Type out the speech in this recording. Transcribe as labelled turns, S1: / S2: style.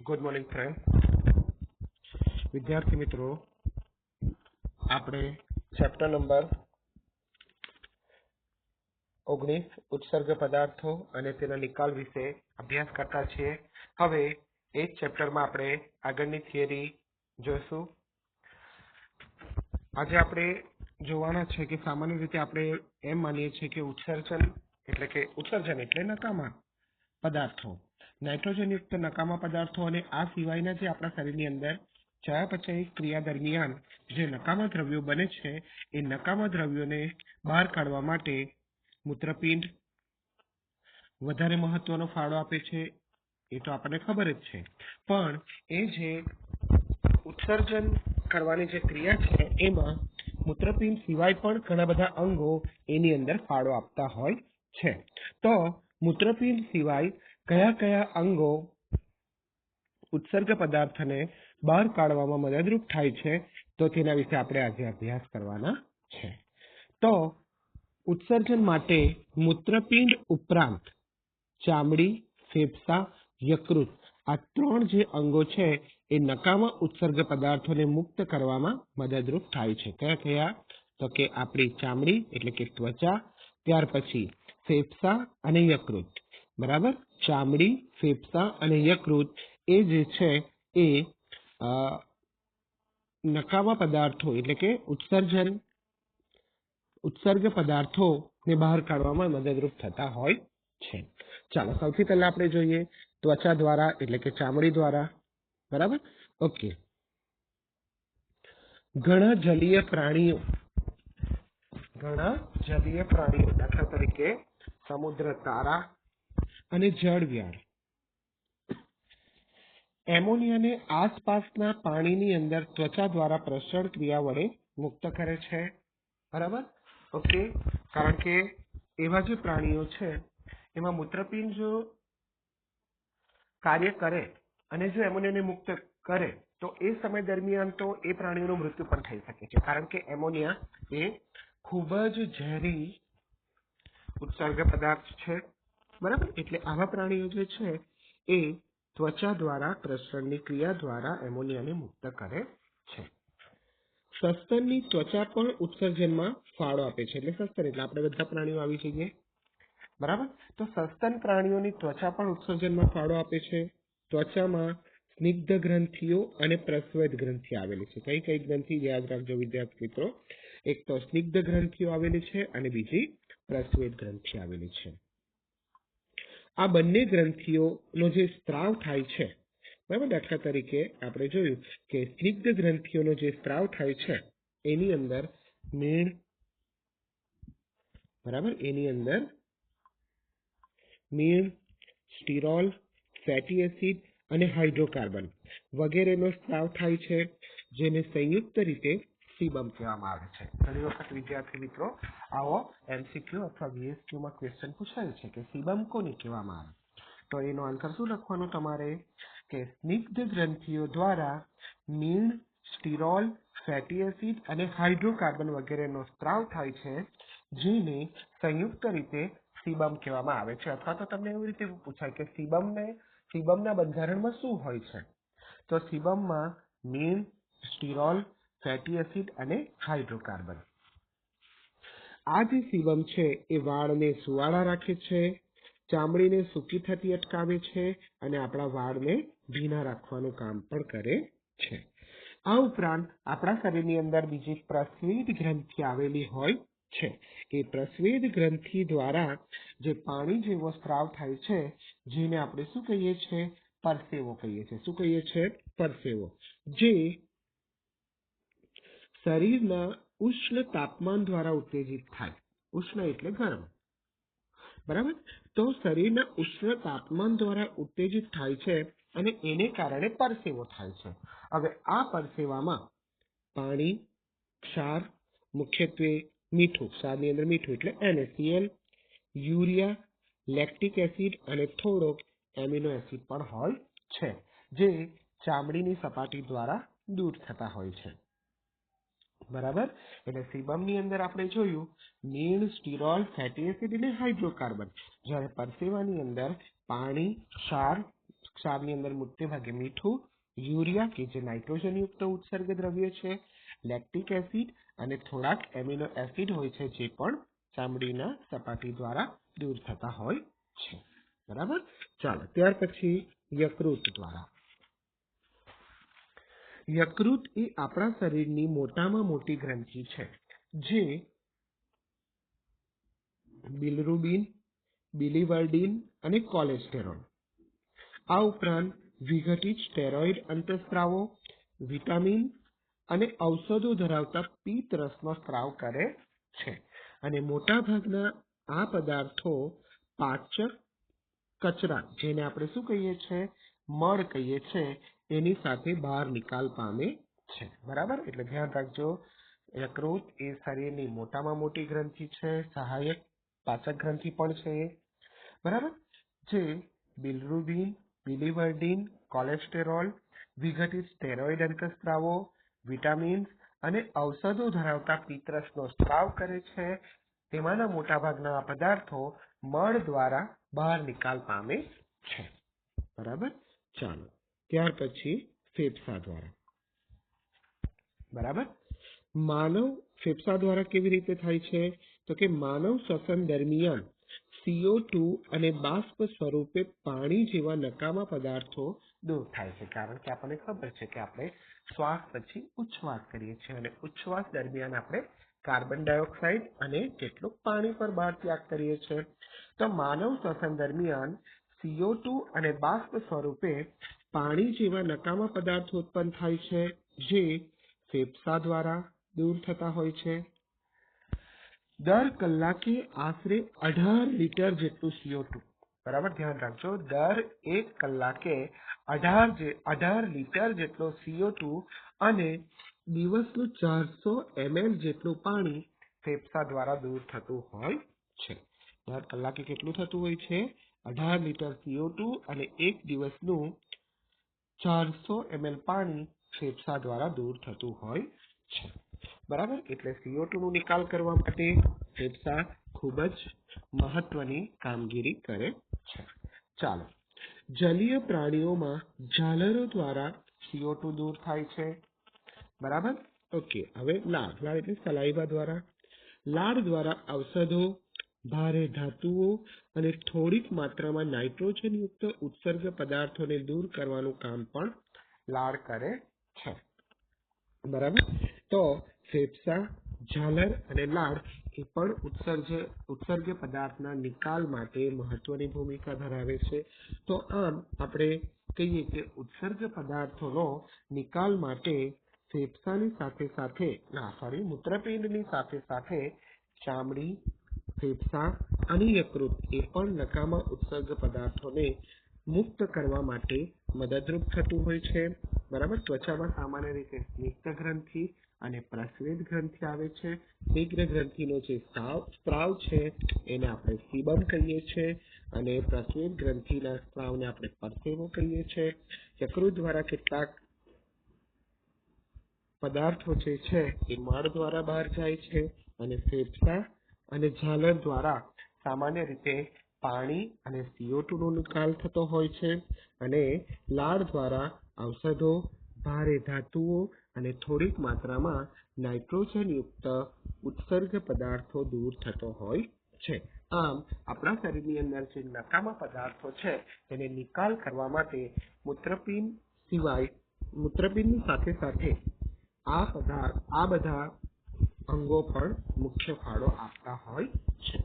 S1: Good morning friend. વિદ્યાર્થી મિત્રો, આપણે ચેપ્ટર નંબર 19 ઉત્સર્ગ પદાર્થો અને તેના નિકાલ વિશે અભ્યાસ કરતા છીએ. હવે એ જ ચેપ્ટરમાં આપણે આગળની થિયરી જોઈશું. આજે આપણે જોવાના છે કે સામાન્ય રીતે આપણે એમ માનીએ છીએ કે ઉત્સર્જન એટલે નકામા પદાર્થો, નાઇટ્રોજનયુક્ત નકામા પદાર્થો અને આ સિવાયના જે આપણા શરીરની અંદર ચયાપચય ક્રિયા દરમિયાન જે નકામા દ્રવ્યો બને છે એ નકામા દ્રવ્યોને બહાર કાઢવા માટે મૂત્રપિંડ વધારે મહત્વનો ફાળો આપે છે. એ તો આપણને ખબર જ છે, પણ એ જે ઉત્સર્જન કરવાની જે ક્રિયા છે એમાં મૂત્રપિંડ સિવાય પણ ઘણા બધા અંગો એની અંદર ફાળો આપતા હોય છે. તો મૂત્રપિંડ સિવાય કયા કયા અંગો ઉત્સર્ગ પદાર્થને બહાર કાઢવામાં મદદરૂપ થાય છે, તો તેના વિશે આપણે આજે અભ્યાસ કરવાના છે. તો ઉત્સર્જન માટે મૂત્રપિંડ ઉપરાંત ચામડી, ફેફસા, યકૃત આ ત્રણ જે અંગો છે એ નકામા ઉત્સર્ગ પદાર્થોને મુક્ત કરવામાં મદદરૂપ થાય છે. કયા કયા? તો કે આપણી ચામડી એટલે કે ત્વચા, ત્યાર પછી ફેફસા અને યકૃત. બરાબર, ચામડી, ફેફસા અને યકૃત એ જે છે એ નકામા પદાર્થો એટલે કે ઉત્સર્ગ પદાર્થોને બહાર કાઢવામાં મદદરૂપ થતા હોય છે. ચાલો સૌથી પહેલા આપણે જોઈએ ત્વચા દ્વારા એટલે કે ચામડી દ્વારા. બરાબર, ઓકે. ઘણા જલીય પ્રાણીઓ દાખલા તરીકે સમુદ્ર તારા અને જળવ્યાળ એમોનિયાને આસપાસના પાણીની અંદર ત્વચા દ્વારા પ્રસરણ ક્રિયા વડે મુક્ત કરે છે. બરાબર, ઓકે. કારણ કે એવા જે પ્રાણીઓ છે એમાં મૂત્રપિંડ જો કાર્ય કરે અને જો એમોનિયાને મુક્ત કરે તો એ સમય દરમિયાન તો એ પ્રાણીઓનું મૃત્યુ પણ થઈ શકે છે, કારણ કે એમોનિયા એ ખૂબ જ ઝેરી ઉત્સર્ગ પદાર્થ છે. બરાબર, એટલે આવા પ્રાણીઓ જે છે એ ત્વચા દ્વારા પ્રસરણની ક્રિયા દ્વારા એમોનિયાને મુક્ત કરે છે. સસ્તનની ત્વચા પણ ઉત્સર્જનમાં ફાળો આપે છે. એટલે સસ્તન એટલે આપણે બધા પ્રાણીઓ આવી જઈએ. બરાબર, તો સસ્તન પ્રાણીઓની ત્વચા પણ ઉત્સર્જનમાં ફાળો આપે છે. ત્વચામાં સ્નિગ્ધ ગ્રંથિઓ અને પ્રસ્વેદ ગ્રંથિ આવેલી છે. કઈ કઈ ગ્રંથિ યાદ રાખજો વિદ્યાર્થી મિત્રો? એક તો સ્નિગ્ધ ગ્રંથિઓ આવેલી છે અને બીજી પ્રસ્વેદ ગ્રંથિ આવેલી છે. આ બંને ગ્રંથિઓનો જે સ્ત્રાવ થાય છે, બરાબર, દાખલા તરીકે આપણે જોયું કે સ્નિગ્ધ ગ્રંથિઓનો જે સ્ત્રાવ થાય છે એની અંદર મીણ, બરાબર, એની અંદર મીણ, સ્ટીરોલ, ફેટી એસિડ અને હાઇડ્રોકાર્બન વગેરેનો સ્ત્રાવ થાય છે, જેને સંયુક્ત રીતે સીબમ કહેવામાં આવે છે. ઘણી વખત વિદ્યાર્થી મિત્રો આવો એમસીક્યુ અથવા VSQ માં ક્વેશ્ચન પૂછાય છે કે સીબમ કોને કહેવામાં આવે? તો એનો આન્સર શું લખવાનો તમારે? કે સ્નિગ્ધ ગ્રંથિઓ દ્વારા મીણ, સ્ટીરોલ, ફેટી એસિડ અને હાઇડ્રોકાર્બન વગેરેનો સ્ત્રાવ થાય છે, જેને સંયુક્ત રીતે સીબમ કહેવામાં આવે છે. અથવા તો તમને એવી રીતે પૂછાય કે સીબમના બંધારણમાં શું હોય છે? તો સીબમમાં મીણ, સ્ટીરોલ, ફેટી એસિડ અને હાઇડ્રોકાર્બન. આ જે સીબમ છે એ વાળને સુવાળા રાખે છે, ચામડીને સૂકી થતી અટકાવે છે અને આપણા વાળને ભીના રાખવાનું કામ પણ કરે છે. આ ઉપરાંત આપણા શરીરની અંદર બીજી પ્રસ્વેદ ગ્રંથિ આવેલી હોય છે. એ પ્રસ્વેદ ગ્રંથિ દ્વારા જે પાણી જેવો સ્ત્રાવ થાય છે, જેને આપણે શું કહીએ છીએ? પરસેવો કહીએ છીએ. શું કહીએ છીએ? પરસેવો. જે શરીરના ઉષ્ણ તાપમાન દ્વારા ઉત્તેજિત થાય. ઉષ્ણ એટલે ગરમ. બરાબર, તો શરીરના ઉષ્ણ તાપમાન દ્વારા ઉત્તેજિત થાય છે અને એને કારણે પરસેવો થાય છે. હવે આ પરસેવામાં પાણી, ક્ષાર, મુખ્યત્વે મીઠું, ક્ષારની અંદર મીઠું એટલે NaCl, યુરિયા, લેક્ટિક એસિડ અને થોડોક એમિનો એસિડ પણ હોય છે, જે ચામડીની સપાટી દ્વારા દૂર થતા હોય છે. બરાબર, એટલે સીબમની અંદર આપણે જોયું મીણ, સ્ટીરોલ, ફેટી એસિડ અને હાઇડ્રોકાર્બન. જ્યારે પરસેવાની અંદર પાણી, ક્ષાર, ક્ષારની અંદર મોટે ભાગે મીઠું, યુરિયા કે જે નાઇટ્રોજન યુક્ત ઉત્સર્ગ દ્રવ્ય છે, લેક્ટિક એસિડ અને થોડાક એમિનો એસિડ હોય છે જે પણ ચામડીના સપાટી દ્વારા દૂર થતા હોય છે. બરાબર. ચાલો ત્યાર પછી યકૃત દ્વારા. યકૃત એ આપણા શરીરની મોટામાં મોટી ગ્રંથિ છે જે બિલિરુબિન, બિલિવર્ડિન અને કોલેસ્ટેરોલ આ ઉપરાંત વિઘટિત સ્ટેરોઇડ અંતઃસ્ત્રાવો, વિટામિન અને ઔષધો ધરાવતા પિત્ત રસનો સ્ત્રાવ કરે છે. અને મોટાભાગના આ પદાર્થો પાચક કચરા જેને આપણે શું કહીએ છીએ, મળ કહીએ છીએ, એની સાથે બહાર નિકાલ પામે છે. બરાબર. એટલે ધ્યાન રાખજો, યકૃત એ શરીરની મોટામાં મોટી ગ્રંથિ છે, સહાયક પાચક ગ્રંથિ પણ છે. બરાબર. જે બિલિરુબિન, બિલિવર્ડિન, કોલેસ્ટેરોલ, વિઘટિત સ્ટેરોઇડ અંતઃસ્ત્રાવો, વિટામિન્સ અને ઔષધો ધરાવતા પિત્તરસનો સ્ત્રાવ કરે છે. તેમાંના મોટાભાગના પદાર્થો મળ દ્વારા બહાર નિકાલ પામે છે. બરાબર. ચાલો ત્યાર પછી ફેફસા દ્વારા. બરાબર. માનવ ફેફસા દ્વારા કેવી રીતે થાય છે? તો કે માનવ શ્વસન દરમિયાન CO2 અને બાષ્પ સ્વરૂપે પાણી જેવા નકામા પદાર્થો દૂર થાય છે. કારણ કે આપણને ખબર છે કે આપણે શ્વાસ પછી ઉચ્છ્વાસ કરીએ છીએ અને ઉચ્છ્વાસ દરમિયાન આપણે કાર્બન ડાયોક્સાઇડ અને કેટલુંક પાણી પર બહાર ત્યાગ કરીએ છીએ. તો માનવ શ્વસન દરમિયાન CO2 અને બાષ્પ સ્વરૂપે પાણી જેવા નકામા પદાર્થો ઉત્પન્ન થાય છે જે ફેફસા દ્વારા દૂર થતા હોય છે. દર કલાકે આશરે 18 લીટર જેટલું CO2. બરાબર. ધ્યાન રાખજો, દર 1 કલાકે 18 લીટર જેટલો CO2 અને દિવસનું 400 ml જેટલું પાણી ફેફસા દ્વારા દૂર થતું હોય છે. દર કલાકે કેટલું થતું હોય છે? 18 લીટર CO2 અને એક દિવસનું 400 ml પાણી ફેફસા દ્વારા દૂર થતું હોય છે. બરાબર. એટલે CO2 નો નિકાલ કરવા માટે ફેફસા ખૂબ જ મહત્વની કામગીરી કરે છે. ચાલો, જલીય પ્રાણીઓમાં ઝાલરો દ્વારા CO2 દૂર થાય છે. બરાબર. ઓકે. હવે લાળ એટલે સલાઈવા દ્વારા. લાળ દ્વારા ઔષધો, ભારે ધાતુઓ અને થોડીક માત્રામાં નાઇટ્રોજન યુક્ત ઉત્સર્ગ પદાર્થોને દૂર કરવાનું કામ પણ લાળ કરે છે. બરાબર. તો ફેફસા, ઝાલર અને લાળ એ પણ ઉત્સર્ગ પદાર્થના નિકાલ માટે મહત્વની ભૂમિકા ધરાવે છે. તો આમ આપણે કહીએ કે ઉત્સર્ગ પદાર્થોનો નિકાલ માટે ફેફસાની મૂત્રપિંડની સાથે સાથે ચામડી, ફેફસા અને યકૃત એ પણ નકામા ઉત્સર્ગ પદાર્થોને મુક્ત કરવા માટે મદદરૂપ થતું હોય છે. બરાબર. ત્વચામાં સામાન્ય રીતે સ્નિગ્ધ ગ્રંથિ અને પ્રસ્વેદ ગ્રંથિ આવે છે. સ્નિગ્ધ ગ્રંથિનો જે સ્ત્રાવ છે એને આપણે સીબમ કહીએ છીએ અને પ્રસ્વેદ ગ્રંથિના સ્ત્રાવને આપણે પરસેવો કહીએ છીએ. યકૃત દ્વારા કેટલાક પદાર્થો જે છે એ મળ દ્વારા બહાર જાય છે અને ફેફસા અને ઝાલર દ્વારા સામાન્ય રીતે પાણી અને CO2 નો નિકાલ થતો હોય છે અને લાળ દ્વારા ઔષધો, ભારે ધાતુઓ અને થોડીક માત્રામાં નાઇટ્રોજન યુક્ત ઉત્સર્ગ પદાર્થો દૂર થતો હોય છે. આમ આપણા શરીરની અંદર જે નકામા પદાર્થો છે તેને નિકાલ કરવા માટે મૂત્રપિંડની સાથે સાથે આ બધા અંગો પણ મુખ્ય ફાળો આપતા હોય છે.